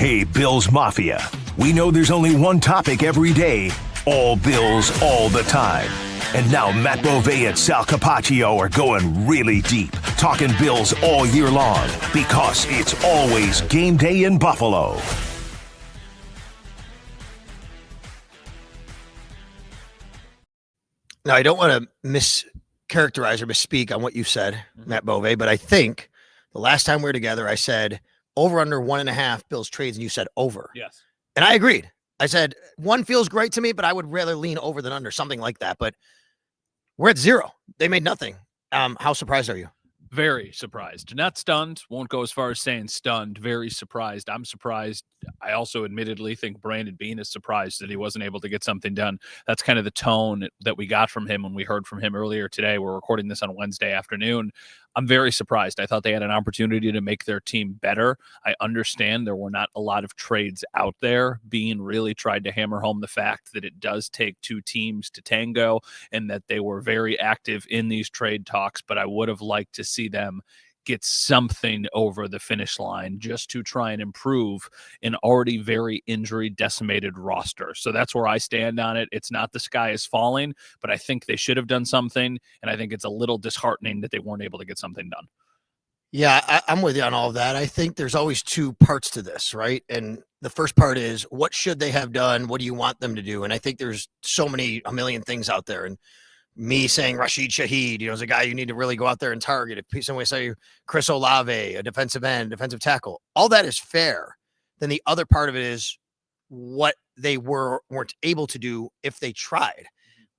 Hey, Bills Mafia. We know there's only one topic every day. All Bills, all the time. And now Matt Beauvais and Sal Capaccio are going really deep, talking Bills all year long, because it's always game day in Buffalo. Now, I don't want to mischaracterize or misspeak on what you said, Matt Beauvais, but I think the last time we were together, I said over under 1.5 Bills trades, and you said over. Yes. And I agreed. I said one feels great to me, but I would rather lean over than under, something like that. But we're at 0. They made nothing. How surprised are you? Very surprised. Not stunned. Won't go as far as saying stunned. Very surprised. I'm surprised. I also admittedly think Brandon Beane is surprised that he wasn't able to get something done. That's kind of the tone that we got from him when we heard from him earlier today. We're recording this on Wednesday afternoon. I'm very surprised. I thought they had an opportunity to make their team better. I understand there were not a lot of trades out there. Beane really tried to hammer home the fact that it does take 2 teams to tango and that they were very active in these trade talks, but I would have liked to see them get something over the finish line just to try and improve an already very injury decimated roster. So that's where I stand on it. It's not the sky is falling, but I think they should have done something. And I think it's a little disheartening that they weren't able to get something done. Yeah, I'm with you on all of that. I think there's always 2 parts to this, right? And the first part is, what should they have done? What do you want them to do? And I think there's a million things out there. And me saying Rashid Shaheed, is a guy you need to really go out there and target. If somebody say Chris Olave, a defensive end, defensive tackle, all that is fair. Then the other part of it is what they weren't able to do if they tried.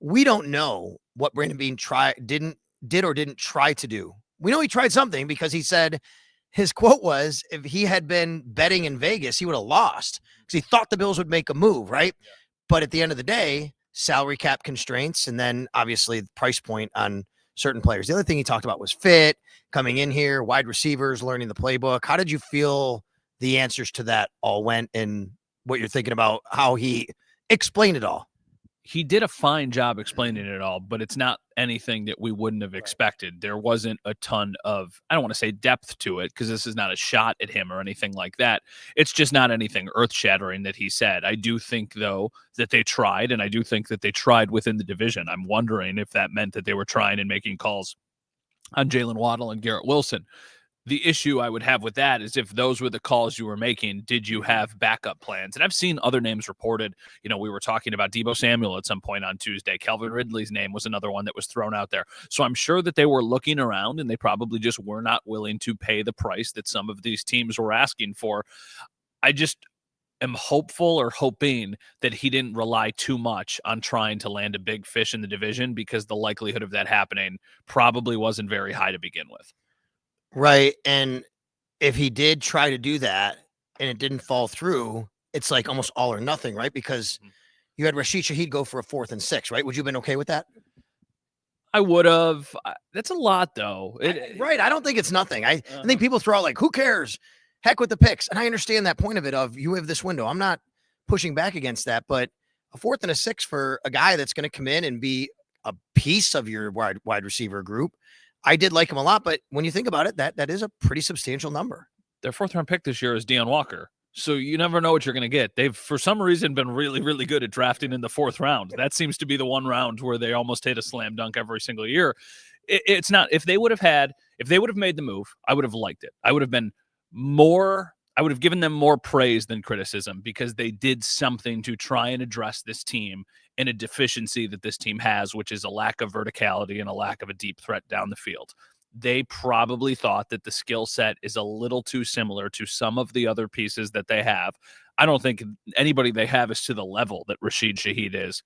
We don't know what Brandon Beane did or didn't try to do. We know he tried something because he said his quote was, if he had been betting in Vegas, he would have lost because he thought the Bills would make a move, right? Yeah. But at the end of the day, salary cap constraints, and then obviously the price point on certain players. The other thing he talked about was fit, coming in here, wide receivers, learning the playbook. How did you feel the answers to that all went, and what you're thinking about how he explained it all? He did a fine job explaining it all, but it's not anything that we wouldn't have expected. There wasn't a ton of, I don't want to say depth to it, because this is not a shot at him or anything like that. It's just not anything earth-shattering that he said. I do think, though, that they tried, and I do think that they tried within the division. I'm wondering if that meant that they were trying and making calls on Jalen Waddle and Garrett Wilson. The issue I would have with that is, if those were the calls you were making, did you have backup plans? And I've seen other names reported. We were talking about Deebo Samuel at some point on Tuesday. Calvin Ridley's name was another one that was thrown out there. So I'm sure that they were looking around, and they probably just were not willing to pay the price that some of these teams were asking for. I just am hopeful or hoping that he didn't rely too much on trying to land a big fish in the division, because the likelihood of that happening probably wasn't very high to begin with. Right. And if he did try to do that and it didn't fall through, it's like almost all or nothing, right? Because you had Rashid Shaheed go for a 4th and 6, right? Would you have been okay with that? I would have. That's a lot, though. Right. I don't think it's nothing. I think people throw out like, who cares? Heck with the picks. And I understand that point of it, of you have this window. I'm not pushing back against that, but a 4th and a 6 for a guy that's going to come in and be a piece of your wide receiver group. I did like him a lot, but when you think about it, that is a pretty substantial number. Their 4th-round pick this year is Deion Walker, so you never know what you're going to get. They've, for some reason, been really, really good at drafting in the 4th round. That seems to be the one round where they almost hit a slam dunk every single year. It's not. If they would have made the move, I would have liked it. I would have given them more praise than criticism, because they did something to try and address this team in a deficiency that this team has, which is a lack of verticality and a lack of a deep threat down the field. They probably thought that the skill set is a little too similar to some of the other pieces that they have. I don't think anybody they have is to the level that Rashid Shaheed is,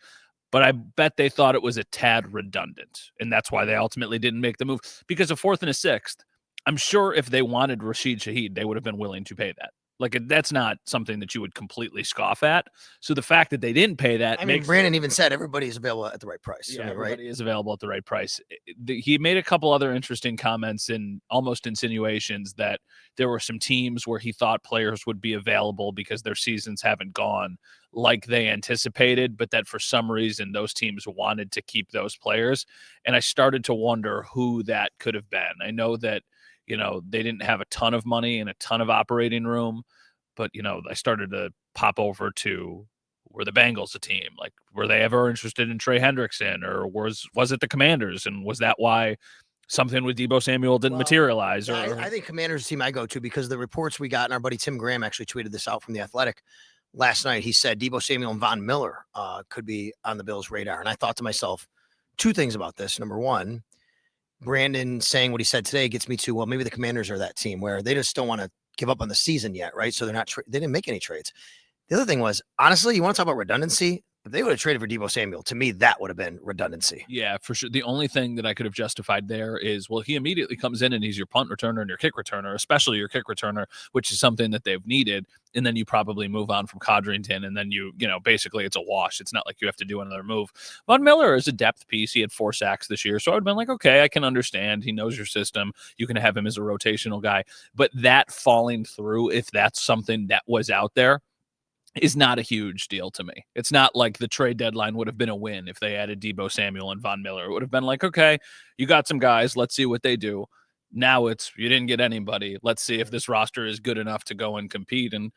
but I bet they thought it was a tad redundant, and that's why they ultimately didn't make the move. Because a 4th and a 6th, I'm sure if they wanted Rashid Shaheed, they would have been willing to pay that. Like, that's not something that you would completely scoff at. So the fact that they didn't pay that, Brandon even said everybody's available at the right price. Yeah, everybody is available at the right price. He made a couple other interesting comments and almost insinuations that there were some teams where he thought players would be available because their seasons haven't gone like they anticipated, but that for some reason those teams wanted to keep those players. And I started to wonder who that could have been. I know that they didn't have a ton of money and a ton of operating room, But, I started to pop over to, were the Bengals a team? Like, were they ever interested in Trey Hendrickson, or was it the Commanders? And was that why something with Deebo Samuel didn't materialize? Or I think Commanders team I go to, because the reports we got, and our buddy Tim Graham actually tweeted this out from The Athletic last night. He said Deebo Samuel and Von Miller could be on the Bills' radar. And I thought to myself, two things about this. Number one, Brandon saying what he said today gets me to, well, maybe the Commanders are that team where they just don't want to give up on the season yet, right? So they're not, they didn't make any trades. The other thing was, honestly, you want to talk about redundancy? If they would have traded for Deebo Samuel, to me, that would have been redundancy. Yeah, for sure. The only thing that I could have justified there is, well, he immediately comes in and he's your punt returner and your kick returner, especially your kick returner, which is something that they've needed. And then you probably move on from Codrington, and then basically it's a wash. It's not like you have to do another move. Von Miller is a depth piece. He had 4 sacks this year. So I would have been like, okay, I can understand. He knows your system. You can have him as a rotational guy. But that falling through, if that's something that was out there, is not a huge deal to me. It's not like the trade deadline would have been a win if they added Deebo Samuel and Von Miller. It would have been like, okay, you got some guys. Let's see what they do. Now it's, you didn't get anybody. Let's see if this roster is good enough to go and compete. And,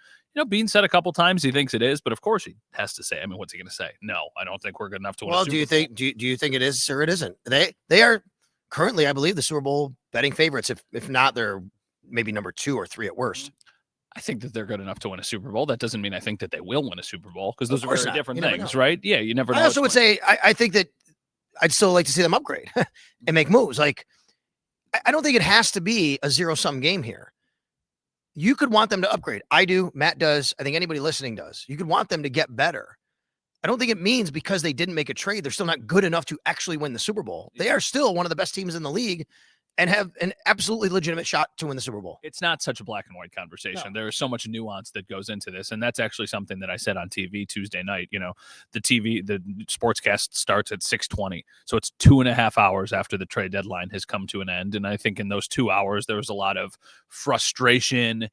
Bean said a couple times he thinks it is, but of course he has to say, what's he going to say? No, I don't think we're good enough to win a Super Bowl. Do you think it is or it isn't? They are currently, I believe, the Super Bowl betting favorites. If not, they're maybe number 2 or 3 at worst. I think that they're good enough to win a Super Bowl. That doesn't mean I think that they will win a Super Bowl, because those are very different things, right? Yeah, you never know. I also would say I think that I'd still like to see them upgrade and make moves. Like, I don't think it has to be a zero-sum game here. You could want them to upgrade. I do. Matt does. I think anybody listening does. You could want them to get better. I don't think it means because they didn't make a trade, they're still not good enough to actually win the Super Bowl. They are still one of the best teams in the league and have an absolutely legitimate shot to win the Super Bowl. It's not such a black and white conversation. No. There is so much nuance that goes into this. And that's actually something that I said on TV Tuesday night. The sportscast starts at 6:20. So it's 2.5 hours after the trade deadline has come to an end. And I think in those 2 hours, there was a lot of frustration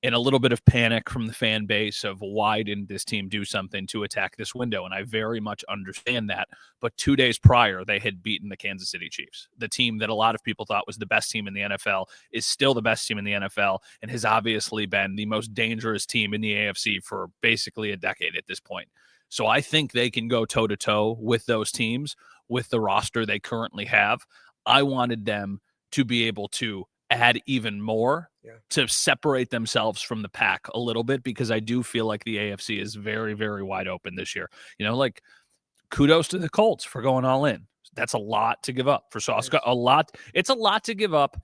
and a little bit of panic from the fan base of, why didn't this team do something to attack this window? And I very much understand that. But 2 days prior, they had beaten the Kansas City Chiefs. The team that a lot of people thought was the best team in the NFL is still the best team in the NFL and has obviously been the most dangerous team in the AFC for basically a decade at this point. So I think they can go toe-to-toe with those teams with the roster they currently have. I wanted them to be able to add even more to separate themselves from the pack a little bit, because I do feel like the AFC is very, very wide open this year. Like, kudos to the Colts for going all in. That's a lot to give up for Sauce. It's a lot to give up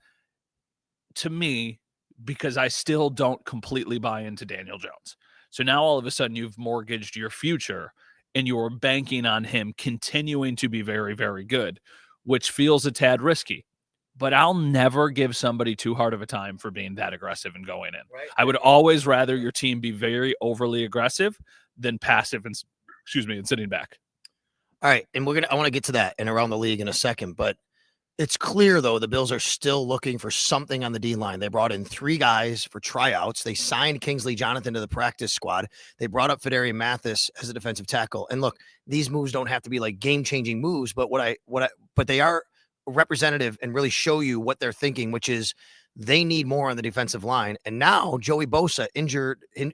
to me, because I still don't completely buy into Daniel Jones. So now all of a sudden you've mortgaged your future and you're banking on him continuing to be very, very good, which feels a tad risky. But I'll never give somebody too hard of a time for being that aggressive and going in. Right. I would always rather your team be very overly aggressive than passive and sitting back. All right. And I want to get to that and around the league in a second, but it's clear though, the Bills are still looking for something on the D line. They brought in 3 guys for tryouts. They signed Kingsley Jonathan to the practice squad. They brought up Fedarian Mathis as a defensive tackle. And look, these moves don't have to be like game-changing moves, but but they are representative and really show you what they're thinking, which is they need more on the defensive line. And now Joey Bosa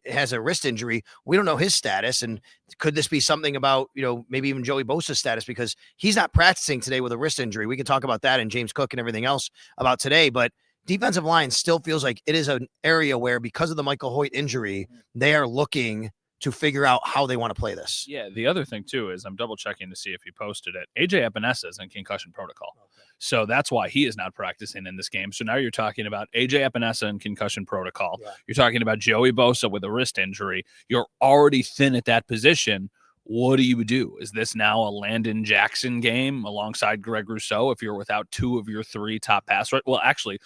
has a wrist injury. We don't know his status. And could this be something about, maybe even Joey Bosa's status, because he's not practicing today with a wrist injury. We can talk about that and James Cook and everything else about today, but defensive line still feels like it is an area where, because of the Michael Hoyt injury, they are looking to figure out how they want to play this. Yeah, the other thing, too, is I'm double-checking to see if he posted it. A.J. Epinesa is in concussion protocol. Okay. So that's why he is not practicing in this game. So now you're talking about A.J. Epinesa in concussion protocol. Yeah. You're talking about Joey Bosa with a wrist injury. You're already thin at that position. What do you do? Is this now a Landon Jackson game alongside Greg Rousseau if you're without 2 of your 3 top pass rushers? Well, actually,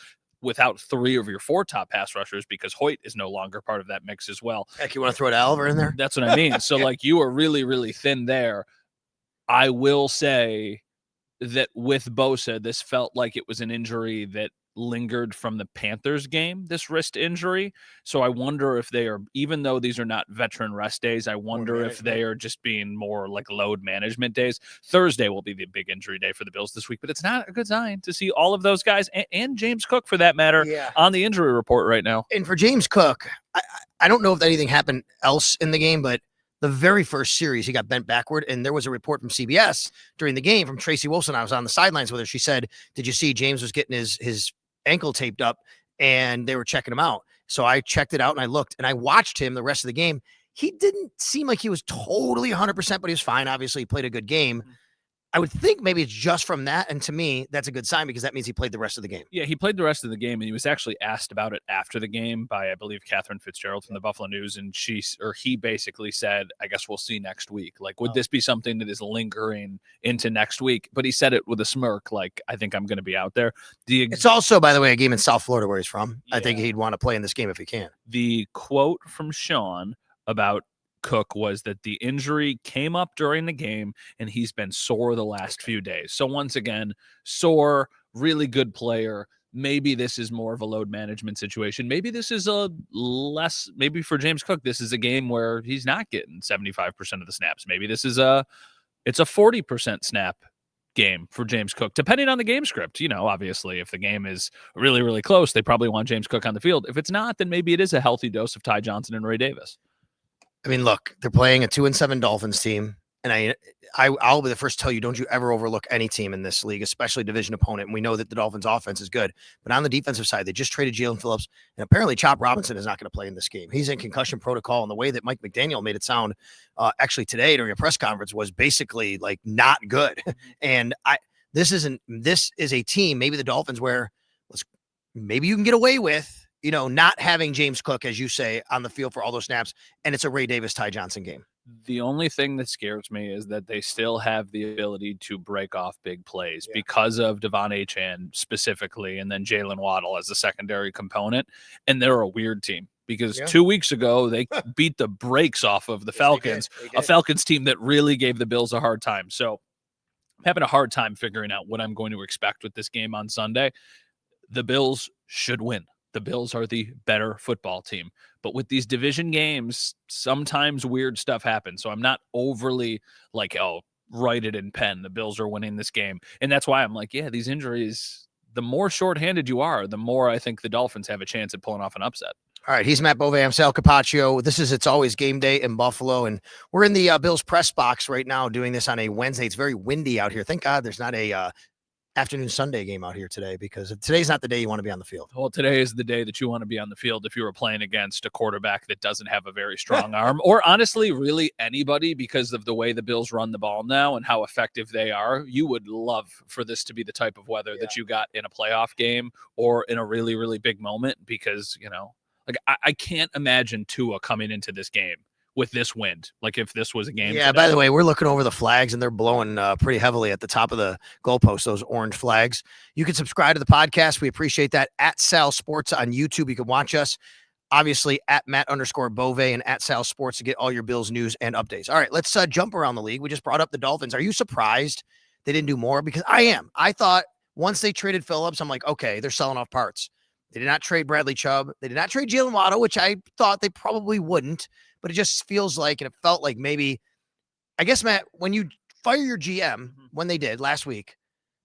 without 3 of your 4 top pass rushers, because Hoyt is no longer part of that mix as well. Heck, you want to throw Oliver in there? That's what I mean. So, you are really, really thin there. I will say that with Bosa, this felt like it was an injury that lingered from the Panthers game, this wrist injury. So I wonder if they are, even though these are not veteran rest days, I wonder if they are just being more like load management days. Thursday will be the big injury day for the Bills this week, but it's not a good sign to see all of those guys and James Cook, for that matter, on the injury report right now. And for James Cook, I don't know if anything happened else in the game, but the very first series, he got bent backward, and there was a report from CBS during the game from Tracy Wilson. I was on the sidelines with her. She said, did you see James was getting his ankle taped up, and they were checking him out? So I checked it out, and I looked, and I watched him the rest of the game. He didn't seem like he was totally 100%, but he was fine. Obviously, he played a good game. I would think maybe it's just from that. And to me, that's a good sign because that means he played the rest of the game. Yeah, he played the rest of the game, and he was actually asked about it after the game by, I believe, Catherine Fitzgerald from the Buffalo News. And he basically said, I guess we'll see next week. Like, would this be something that is lingering into next week? But he said it with a smirk, like, I think I'm going to be out there. It's also, by the way, a game in South Florida where he's from. Yeah. I think he'd want to play in this game if he can. The quote from Sean about Cook was that the injury came up during the game and he's been sore the last few days. So once again, sore, really good player. Maybe this is more of a load management situation. Maybe this is maybe for James Cook, this is a game where he's not getting 75% of the snaps. Maybe this is it's a 40% snap game for James Cook, depending on the game script. Obviously, if the game is really, really close, they probably want James Cook on the field. If it's not, then maybe it is a healthy dose of Ty Johnson and Ray Davis. I mean, look, they're playing a 2-7 Dolphins team. And I'll be the first to tell you, don't you ever overlook any team in this league, especially division opponent. And we know that the Dolphins offense is good. But on the defensive side, they just traded Jalen Phillips. And apparently Chop Robinson is not going to play in this game. He's in concussion protocol. And the way that Mike McDaniel made it sound actually today during a press conference was basically like not good. And this is a team, maybe the Dolphins, where maybe you can get away with, not having James Cook, as you say, on the field for all those snaps, and it's a Ray Davis, Ty Johnson game. The only thing that scares me is that they still have the ability to break off big plays because of Devon Achane specifically, and then Jalen Waddle as a secondary component. And they're a weird team because 2 weeks ago, they beat the brakes off of the Falcons, they did. A Falcons team that really gave the Bills a hard time. So I'm having a hard time figuring out what I'm going to expect with this game on Sunday. The Bills should win. The Bills are the better football team. But with these division games, sometimes weird stuff happens. So I'm not overly like, write it in pen. The Bills are winning this game. And that's why I'm like, these injuries, the more shorthanded you are, the more I think the Dolphins have a chance at pulling off an upset. All right, he's Matt Bove. I'm Sal Capaccio. This is It's Always Game Day in Buffalo, and we're in the Bills press box right now doing this on a Wednesday. It's very windy out here. Thank God there's not a afternoon Sunday game out here today, because today's not the day you want to be on the field. Well, today is the day that you want to be on the field if you were playing against a quarterback that doesn't have a very strong arm, or honestly, really anybody, because of the way the Bills run the ball now and how effective they are. You would love for this to be the type of weather that you got in a playoff game or in a really, really big moment, because, I can't imagine Tua coming into this game with this wind, like if this was a game. Yeah, by the way, we're looking over the flags, and they're blowing pretty heavily at the top of the goalpost, those orange flags. You can subscribe to the podcast. We appreciate that. At Sal Sports on YouTube, you can watch us. Obviously, at Matt_Bove and at Sal Sports to get all your Bills news and updates. All right, let's jump around the league. We just brought up the Dolphins. Are you surprised they didn't do more? Because I am. I thought once they traded Phillips, I'm like, okay, they're selling off parts. They did not trade Bradley Chubb. They did not trade Jalen Waddle, which I thought they probably wouldn't. But it just feels like, and it felt like maybe, I guess, Matt, when you fire your GM, when they did last week,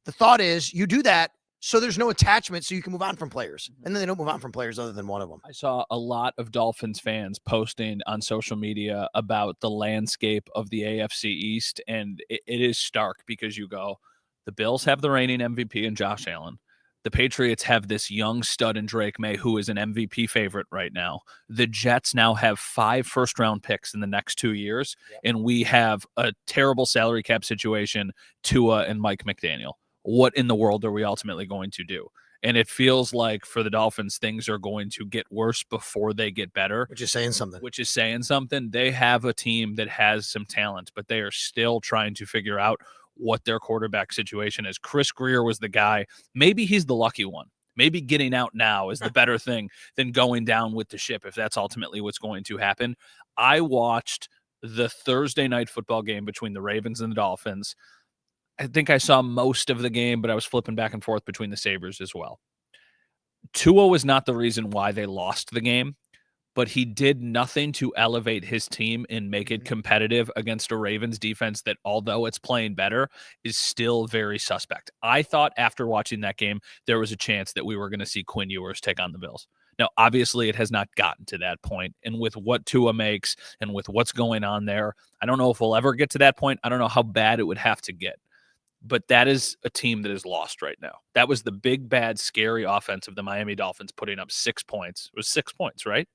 the thought is you do that so there's no attachment so you can move on from players. And then they don't move on from players other than one of them. I saw a lot of Dolphins fans posting on social media about the landscape of the AFC East, and it is stark because you go, the Bills have the reigning MVP in Josh Allen. The Patriots have this young stud in Drake May, who is an MVP favorite right now. The Jets now have 5 first-round picks in the next 2 years, and we have a terrible salary cap situation, Tua and Mike McDaniel. What in the world are we ultimately going to do? And it feels like for the Dolphins, things are going to get worse before they get better. Which is saying something. They have a team that has some talent, but they are still trying to figure out what their quarterback situation is. Chris Greer was the guy. Maybe he's the lucky one. Maybe getting out now is the better thing than going down with the ship, if that's ultimately what's going to happen. I watched the Thursday night football game between the Ravens and the Dolphins. I think I saw most of the game, but I was flipping back and forth between the Sabres as well. Tua was not the reason why they lost the game, but he did nothing to elevate his team and make it competitive against a Ravens defense that, although it's playing better, is still very suspect. I thought after watching that game, there was a chance that we were going to see Quinn Ewers take on the Bills. Now, obviously, it has not gotten to that point. And with what Tua makes and with what's going on there, I don't know if we'll ever get to that point. I don't know how bad it would have to get. But that is a team that is lost right now. That was the big, bad, scary offense of the Miami Dolphins putting up 6 points. It was 6 points, right?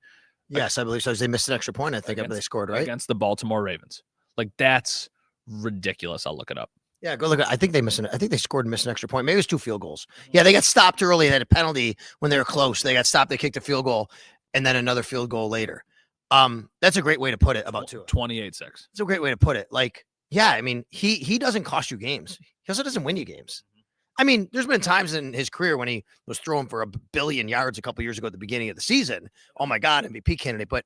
Yes, I believe so. They missed an extra point, I think, they scored, right? Against the Baltimore Ravens. Like, that's ridiculous. I'll look it up. Yeah, go look at. I think they scored and missed an extra point. Maybe it was 2 field goals. Yeah, they got stopped early. They had a penalty when they were close. They got stopped. They kicked a field goal, and then another field goal later. That's a great way to put it about Tua. 28-6. It's a great way to put it. Like, yeah, I mean, he doesn't cost you games. He also doesn't win you games. I mean, there's been times in his career when he was throwing for 1 billion yards a couple years ago at the beginning of the season. Oh my God, MVP candidate. But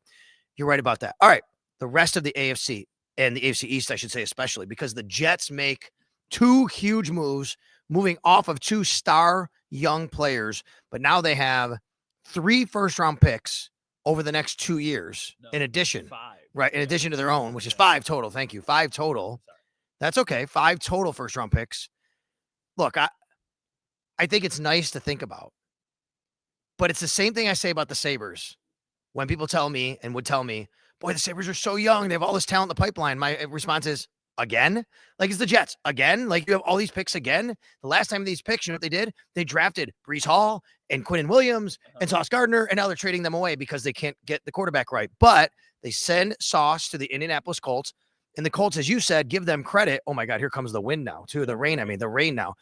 you're right about that. All right, the rest of the AFC and the AFC East, I should say, especially because the Jets make 2 huge moves, moving off of 2 star young players, but now they have 3 first-round picks over the next 2 years. In addition, 5. Right, in addition to their own, which is 5 total. Thank you, 5 total. That's okay. 5 total first-round picks. Look, I think it's nice to think about, but it's the same thing I say about the Sabres. When people tell me and would tell me, boy, the Sabres are so young. They have all this talent in the pipeline. My response is, again? Like, it's the Jets. Again? Like, you have all these picks again? The last time these picks, you know what they did? They drafted Breece Hall and Quinnen Williams and Sauce Gardner, and now they're trading them away because they can't get the quarterback right. But they send Sauce to the Indianapolis Colts, and the Colts, as you said, give them credit. Oh, my God, here comes the wind now, too. The rain now.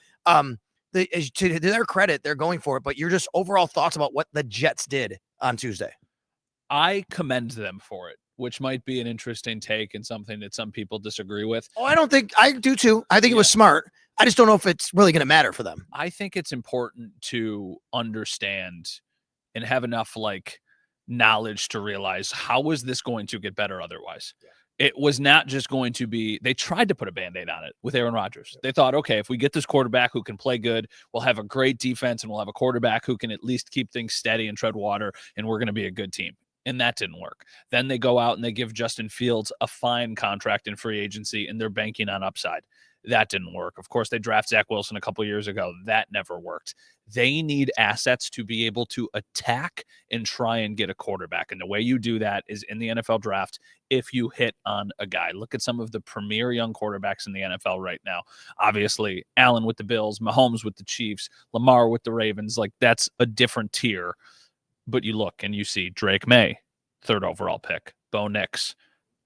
To their credit, they're going for it. But your just overall thoughts about what the Jets did on Tuesday? I commend them for it, which might be an interesting take and something that some people disagree with. Oh, I do too. I think it was smart. I just don't know if it's really going to matter for them. I think it's important to understand and have enough knowledge to realize, how is this going to get better otherwise? Yeah. It was not just going to be, they tried to put a Band-Aid on it with Aaron Rodgers. They thought, okay, if we get this quarterback who can play good, we'll have a great defense and we'll have a quarterback who can at least keep things steady and tread water, and we're going to be a good team. And that didn't work. Then they go out and they give Justin Fields a fine contract in free agency, and they're banking on upside. That didn't work. Of course, they draft Zach Wilson a couple years ago. That never worked. They need assets to be able to attack and try and get a quarterback. And the way you do that is in the NFL draft if you hit on a guy. Look at some of the premier young quarterbacks in the NFL right now. Obviously, Allen with the Bills, Mahomes with the Chiefs, Lamar with the Ravens. That's a different tier. But you look and you see Drake May, 3rd overall pick. Bo Nix,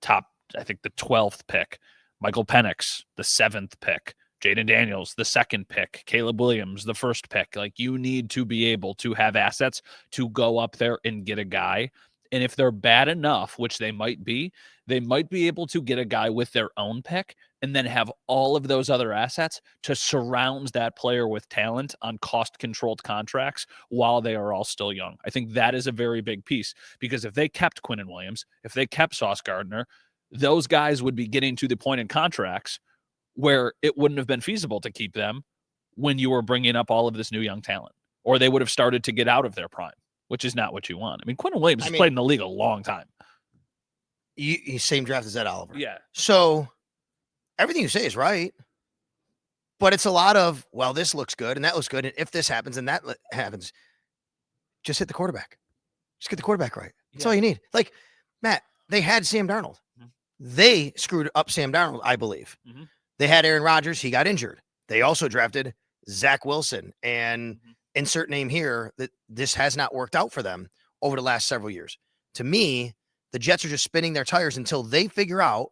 top, I think the 12th pick. Michael Penix, the 7th pick. Jaden Daniels, the 2nd pick. Caleb Williams, the 1st pick. You need to be able to have assets to go up there and get a guy. And if they're bad enough, which they might be able to get a guy with their own pick and then have all of those other assets to surround that player with talent on cost-controlled contracts while they are all still young. I think that is a very big piece, because if they kept Quinnen Williams, if they kept Sauce Gardner, those guys would be getting to the point in contracts where it wouldn't have been feasible to keep them when you were bringing up all of this new young talent, or they would have started to get out of their prime, which is not what you want. I mean, Quinnen Williams has played in the league a long time. He's same draft as Ed Oliver. Yeah. So everything you say is right, but it's a lot of, well, this looks good and that looks good, and if this happens and that happens, just hit the quarterback. Just get the quarterback right. That's all you need. Like, Matt, they had Sam Darnold. They screwed up Sam Darnold, I believe. They had Aaron Rodgers. He got injured. They also drafted Zach Wilson, and insert name here, that this has not worked out for them over the last several years. To me, the Jets are just spinning their tires until they figure out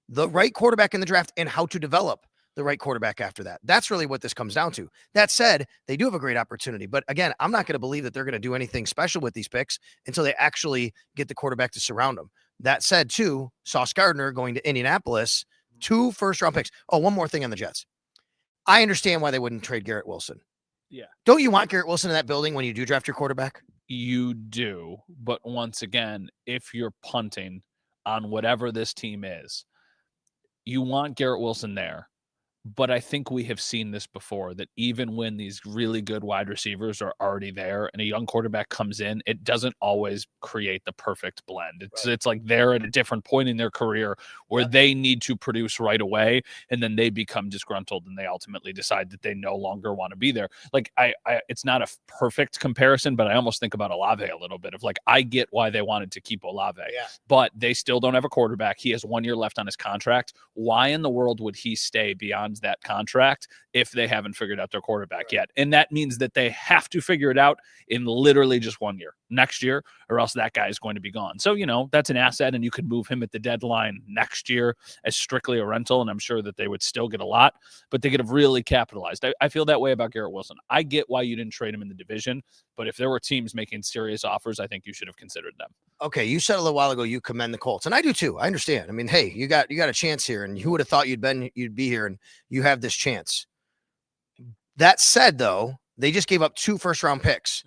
the right quarterback in the draft and how to develop the right quarterback after that. That's really what this comes down to. That said, they do have a great opportunity. But again, I'm not going to believe that they're going to do anything special with these picks until they actually get the quarterback to surround them. That said, too, Sauce Gardner going to Indianapolis, 2 first-round picks. Oh, one more thing on the Jets. I understand why they wouldn't trade Garrett Wilson. Yeah. Don't you want Garrett Wilson in that building when you do draft your quarterback? You do. But once again, if you're punting on whatever this team is, you want Garrett Wilson there. But I think we have seen this before, that even when these really good wide receivers are already there and a young quarterback comes in, it doesn't always create the perfect blend. It's like they're at a different point in their career where they need to produce right away, and then they become disgruntled and they ultimately decide that they no longer want to be there. Like I it's not a perfect comparison, but I almost think about Olave a little bit of like, I get why they wanted to keep Olave, but they still don't have a quarterback. He has 1 year left on his contract. Why in the world would he stay beyond that contract if they haven't figured out their quarterback yet? And that means that they have to figure it out in literally just 1 year, next year, or else that guy is going to be gone. So, that's an asset, and you could move him at the deadline next year as strictly a rental, and I'm sure that they would still get a lot, but they could have really capitalized. I feel that way about Garrett Wilson. I get why you didn't trade him in the division, but if there were teams making serious offers, I think you should have considered them. Okay, you said a little while ago you commend the Colts, and I do too. I understand. I mean, hey, you got a chance here, and who would have thought you'd be here, and you have this chance. That said, though, they just gave up 2 first-round picks.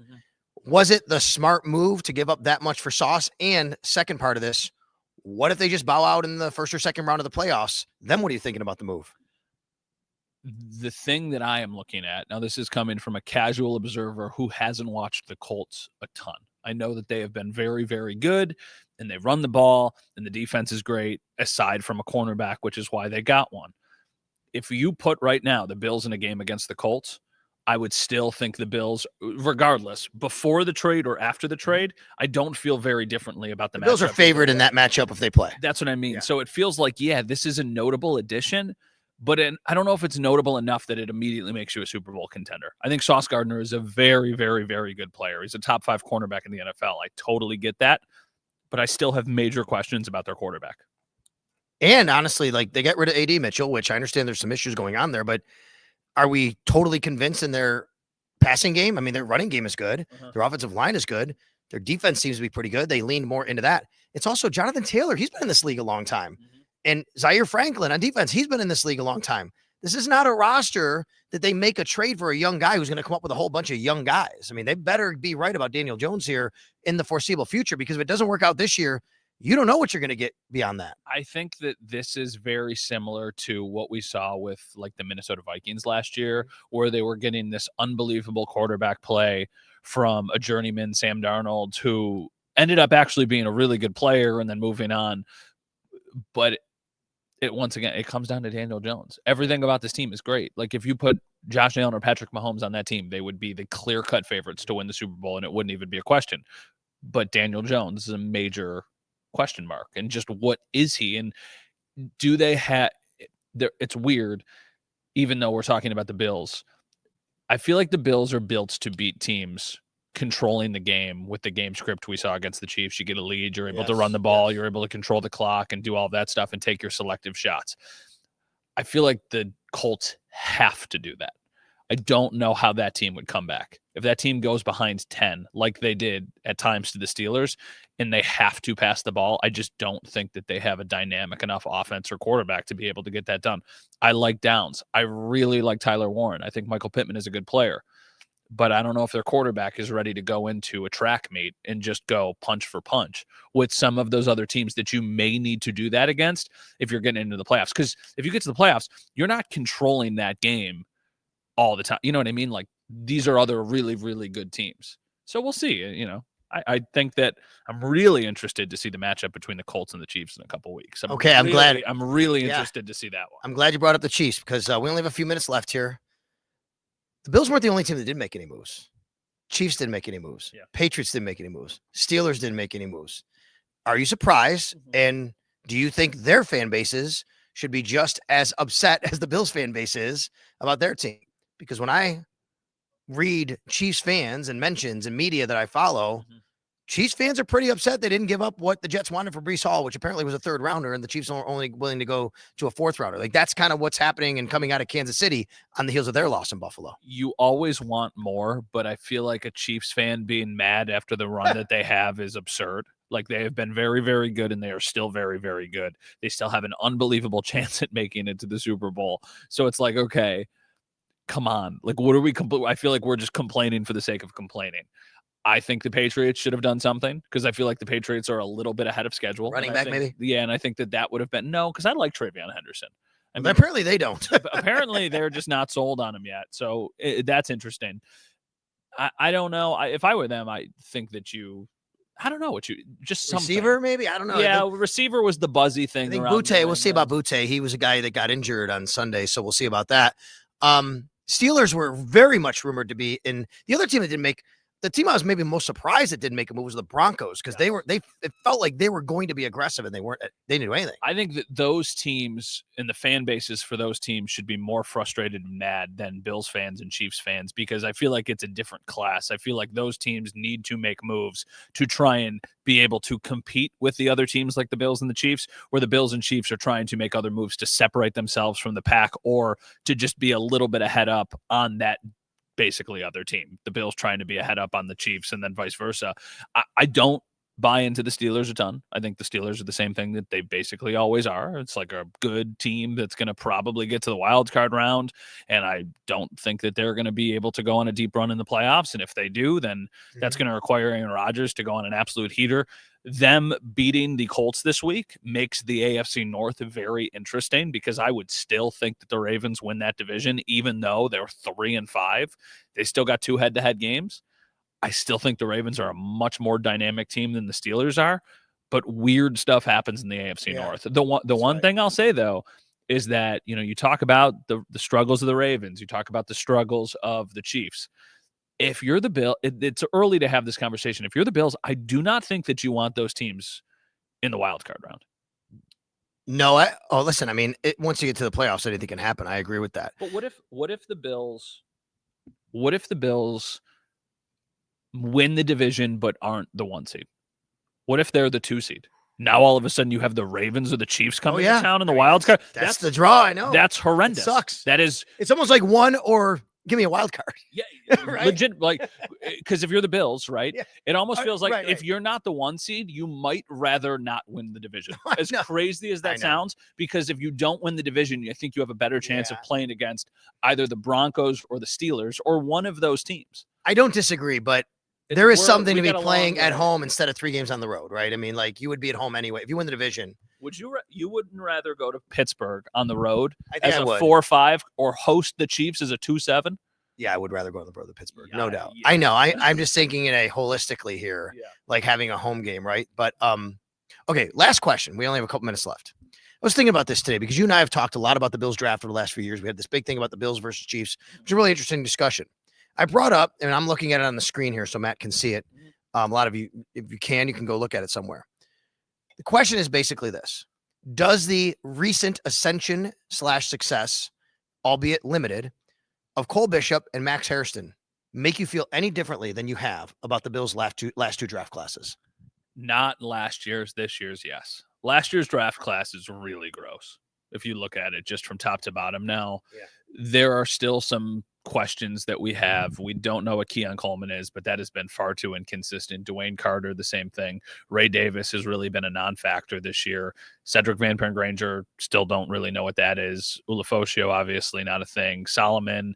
Was it the smart move to give up that much for Sauce? And second part of this, what if they just bow out in the first or second round of the playoffs? Then what are you thinking about the move? The thing that I am looking at, now this is coming from a casual observer who hasn't watched the Colts a ton. I know that they have been very, very good, and they run the ball, and the defense is great, aside from a cornerback, which is why they got one. If you put right now the Bills in a game against the Colts, I would still think the Bills, regardless, before the trade or after the trade, I don't feel very differently about the matchup. Bills are favored in that matchup if they play. That's what I mean. Yeah. So it feels like, this is a notable addition, but I don't know if it's notable enough that it immediately makes you a Super Bowl contender. I think Sauce Gardner is a very, very, very good player. He's a top 5 cornerback in the NFL. I totally get that, but I still have major questions about their quarterback. And honestly, like, they got rid of AD Mitchell, which I understand there's some issues going on there, but are we totally convinced in their passing game? I mean, their running game is good. Their offensive line is good. Their defense seems to be pretty good. They leaned more into that. It's also Jonathan Taylor. He's been in this league a long time. And Zaire Franklin on defense, he's been in this league a long time. This is not a roster that they make a trade for a young guy who's going to come up with a whole bunch of young guys. I mean, they better be right about Daniel Jones here in the foreseeable future, because if it doesn't work out this year, you don't know what you're going to get beyond that. I think that this is very similar to what we saw with like the Minnesota Vikings last year, where they were getting this unbelievable quarterback play from a journeyman, Sam Darnold, who ended up actually being a really good player and then moving on. But once again, it comes down to Daniel Jones. Everything about this team is great. Like, if you put Josh Allen or Patrick Mahomes on that team, they would be the clear-cut favorites to win the Super Bowl, and it wouldn't even be a question. But Daniel Jones is a major question mark. And just what is he? And do they have – it's weird, even though we're talking about the Bills. I feel like the Bills are built to beat teams controlling the game with the game script we saw against the Chiefs. You get a lead, you're able to run the ball, you're able to control the clock and do all that stuff and take your selective shots. I feel like the Colts have to do that. I don't know how that team would come back. If that team goes behind 10, like they did at times to the Steelers, and they have to pass the ball, I just don't think that they have a dynamic enough offense or quarterback to be able to get that done. I like Downs. I really like Tyler Warren. I think Michael Pittman is a good player. But I don't know if their quarterback is ready to go into a track meet and just go punch for punch with some of those other teams that you may need to do that against if you're getting into the playoffs. Because if you get to the playoffs, you're not controlling that game all the time. You know what I mean? Like, these are other really, really good teams. So we'll see. I think that I'm really interested to see the matchup between the Colts and the Chiefs in a couple weeks. I'm really interested to see that one. I'm glad you brought up the Chiefs, because we only have a few minutes left here. The Bills weren't the only team that didn't make any moves. Chiefs didn't make any moves. Yeah. Patriots didn't make any moves. Steelers didn't make any moves. Are you surprised? And do you think their fan bases should be just as upset as the Bills fan base is about their team? Because when I read Chiefs fans and mentions and media that I follow, Chiefs fans are pretty upset they didn't give up what the Jets wanted for Breece Hall, which apparently was a 3rd rounder, and the Chiefs are only willing to go to a 4th rounder. Like, that's kind of what's happening and coming out of Kansas City on the heels of their loss in Buffalo. You always want more, but I feel like a Chiefs fan being mad after the run that they have is absurd. Like, they have been very, very good, and they are still very, very good. They still have an unbelievable chance at making it to the Super Bowl. So it's like, okay, come on. Like, what are we I feel like we're just complaining for the sake of complaining. I think the Patriots should have done something, because I feel like the Patriots are a little bit ahead of schedule. Running back, maybe? Yeah, and I think that would have been – no, because I like Travion Henderson. I mean, apparently they don't. apparently they're just not sold on him yet. So that's interesting. I don't know. If I were them, I think that I don't know what just Receiver, something. maybe? I don't know. Yeah, receiver was the buzzy thing. I think around Butte, New we'll see England. about Butte. He was a guy that got injured on Sunday, so we'll see about that. Steelers were very much rumored to be in. The other team that didn't make, the team I was maybe most surprised that didn't make a move was the Broncos, because it felt like they were going to be aggressive and they didn't do anything. I think that those teams and the fan bases for those teams should be more frustrated and mad than Bills fans and Chiefs fans, because I feel like it's a different class. I feel like those teams need to make moves to try and be able to compete with the other teams like the Bills and the Chiefs, where the Bills and Chiefs are trying to make other moves to separate themselves from the pack or to just be a little bit ahead up on that basically other team. The Bills trying to be ahead up on the Chiefs and then vice versa. I don't buy into the Steelers a ton. I think the Steelers are the same thing that they basically always are. It's like a good team that's going to probably get to the wild card round, and I don't think that they're going to be able to go on a deep run in the playoffs. And if they do, then that's going to require Aaron Rodgers to go on an absolute heater. Them beating the Colts this week makes the AFC North very interesting, because I would still think that the Ravens win that division, even though they're 3-5. They still got 2 head-to-head games. I still think the Ravens are a much more dynamic team than the Steelers are, but weird stuff happens in the AFC North. The one thing I'll say, though, is that, you talk about the struggles of the Ravens, you talk about the struggles of the Chiefs. If you're the Bills, it's early to have this conversation. If you're the Bills, I do not think that you want those teams in the wild card round. No, listen, I mean, once you get to the playoffs, anything can happen. I agree with that. But what if the Bills win the division but aren't the 1 seed? What if they're the 2 seed? Now all of a sudden you have the Ravens or the Chiefs coming to town in the wild card. That's the draw. I know. That's horrendous. It sucks. It's almost like one or give me a wild card. Yeah, right? legit. Like, because if you're the Bills, right, it almost feels like right. if you're not the 1 seed, you might rather not win the division. As crazy as that sounds, because if you don't win the division, I think you have a better chance of playing against either the Broncos or the Steelers or one of those teams. I don't disagree, but there is something to be playing at home instead of 3 games on the road, right? I mean, like, you would be at home anyway if you win the division. Would you wouldn't rather go to Pittsburgh on the road as a 4-5 or host the Chiefs as a 2-7? Yeah, I would rather go on the road to Pittsburgh, no doubt. Yeah. I know. I'm just thinking holistically here, like having a home game, right? But okay, last question. We only have a couple minutes left. I was thinking about this today because you and I have talked a lot about the Bills draft over the last few years. We had this big thing about the Bills versus Chiefs, which is a really interesting discussion. I brought up, and I'm looking at it on the screen here so Matt can see it. A lot of you, if you can go look at it somewhere. The question is basically this: does the recent ascension / success, albeit limited, of Cole Bishop and Max Hairston make you feel any differently than you have about the Bills' last two draft classes? Not last year's, this year's, yes. Last year's draft class is really gross if you look at it just from top to bottom. Now, there are still some questions that we have. We don't know what Keon Coleman is, but that has been far too inconsistent. Dwayne Carter, the same thing. Ray Davis has really been a non-factor this year. Cedric Van Granger, still don't really know what that is. Ulofoshio, obviously not a thing. Solomon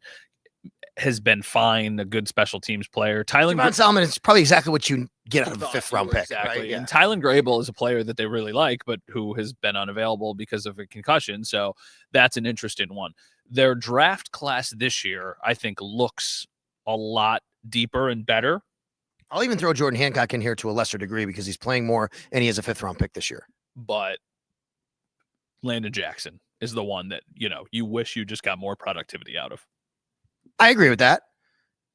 has been fine, a good special teams player. Solomon is probably exactly what you get out of a 5th round pick. Exactly. Right? Yeah. And Tylen Grable is a player that they really like, but who has been unavailable because of a concussion. So that's an interesting one. Their draft class this year, I think, looks a lot deeper and better. I'll even throw Jordan Hancock in here to a lesser degree because he's playing more and he has a 5th round pick this year. But Landon Jackson is the one that, you wish you just got more productivity out of. I agree with that.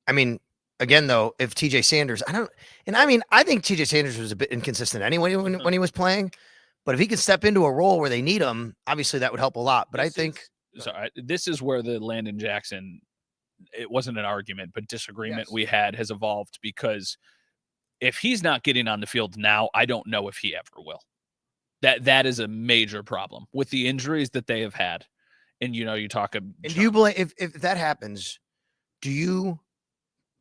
I mean, again, though, if TJ Sanders, I think TJ Sanders was a bit inconsistent anyway when he was playing, but if he could step into a role where they need him, obviously that would help a lot. But this is where the Landon Jackson, it wasn't an argument, but disagreement we had has evolved, because if he's not getting on the field now, I don't know if he ever will. That is a major problem with the injuries that they have had. And, you talk about. And do you blame, if that happens, do you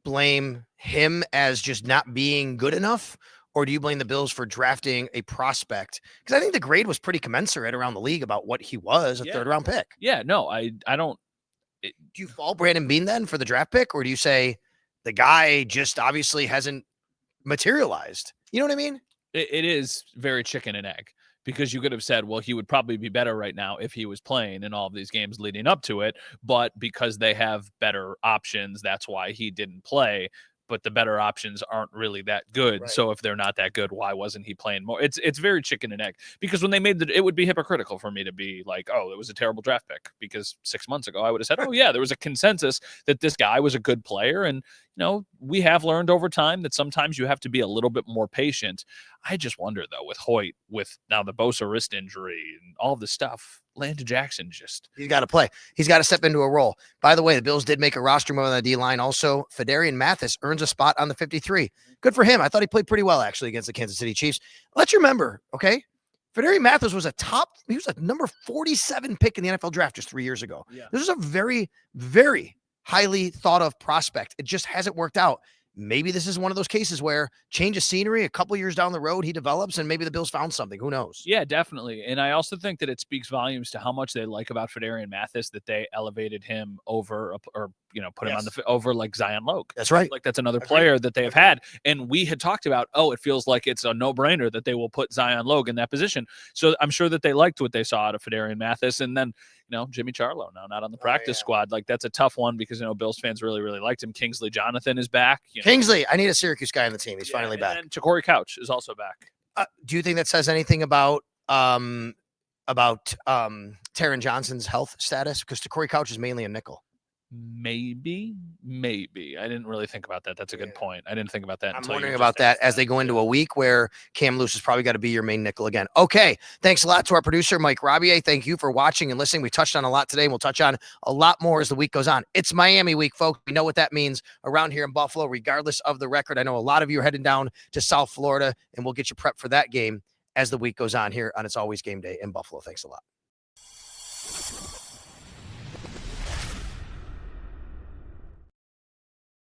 blame him as just not being good enough, or do you blame the Bills for drafting a prospect? Because I think the grade was pretty commensurate around the league about what he was, a 3rd round pick. Yeah, no, I don't. Do you fault Brandon Beane then for the draft pick, or do you say the guy just obviously hasn't materialized? You know what I mean? It is very chicken and egg, because you could have said, well, he would probably be better right now if he was playing in all of these games leading up to it. But because they have better options, that's why he didn't play. But the better options aren't really that good. Right. So if they're not that good, why wasn't he playing more? It's very chicken and egg, because when they made it would be hypocritical for me to be like, oh, it was a terrible draft pick, because 6 months ago I would have said, oh yeah, there was a consensus that this guy was a good player. And we have learned over time that sometimes you have to be a little bit more patient. I just wonder though, with Hoyt, with now the Bosa wrist injury and all this stuff, Landon Jackson he's got to play. He's got to step into a role. By the way, the Bills did make a roster move on the D-line. Also, Fedarian Mathis earns a spot on the 53. Good for him. I thought he played pretty well, actually, against the Kansas City Chiefs. Let's remember, okay, Fedarian Mathis was he was a number 47 pick in the NFL draft just 3 years ago. Yeah. This is a very, very highly thought of prospect. It just hasn't worked out. Maybe this is one of those cases where change of scenery, a couple years down the road, he develops, and maybe the Bills found something. Who knows? Yeah, definitely. And I also think that it speaks volumes to how much they like about Fedarian Mathis, that they elevated him over, or put him on over like Zion Logue. That's right. Like that's another player that they have had. And we had talked about, it feels like it's a no-brainer that they will put Zion Logue in that position. So I'm sure that they liked what they saw out of Fedarian Mathis. And then, Jimmy Charlo now not on the practice squad. Like that's a tough one, because Bills fans really, really liked him. Kingsley Jonathan is back. Kingsley, I need a Syracuse guy on the team. He's finally back. And Corey Couch is also back. Do you think that says anything about Taron Johnson's health status? Because Corey Couch is mainly a nickel. Maybe. I didn't really think about that. That's a good point. I didn't think about that. I'm wondering about that as they go into a week where Cam Lewis has probably got to be your main nickel again. Okay. Thanks a lot to our producer, Mike Rabier. Thank you for watching and listening. We touched on a lot today, and we'll touch on a lot more as the week goes on. It's Miami week, folks. We know what that means around here in Buffalo, regardless of the record. I know a lot of you are heading down to South Florida, and we'll get you prepped for that game as the week goes on here on It's Always Game Day in Buffalo. Thanks a lot.